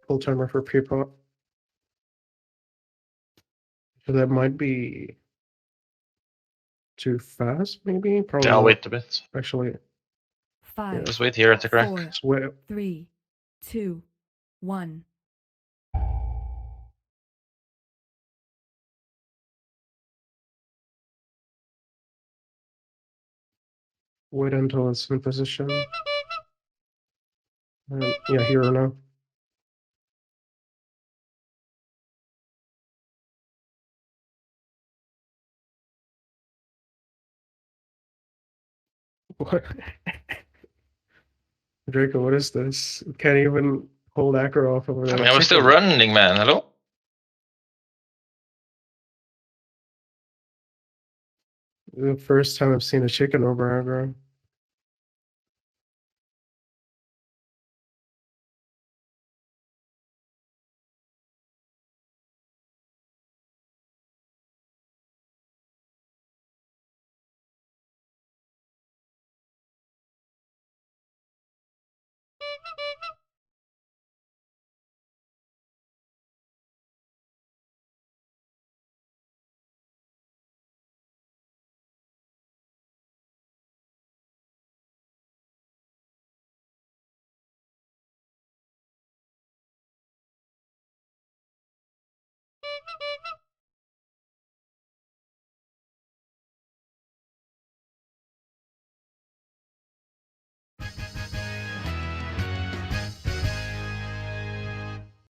full timer for pre-pot. So that might be too fast, maybe? Probably Yeah, I'll not. wait a bit. Actually, 5, Just wait here at the crack. 4, just wait. 3, 2, 1. Wait until it's in position. Yeah, here or now. What? Draco, what is this? You can't even hold aggro off over there. I mean, I was still running, man. Hello? The first time I've seen a chicken over aggro.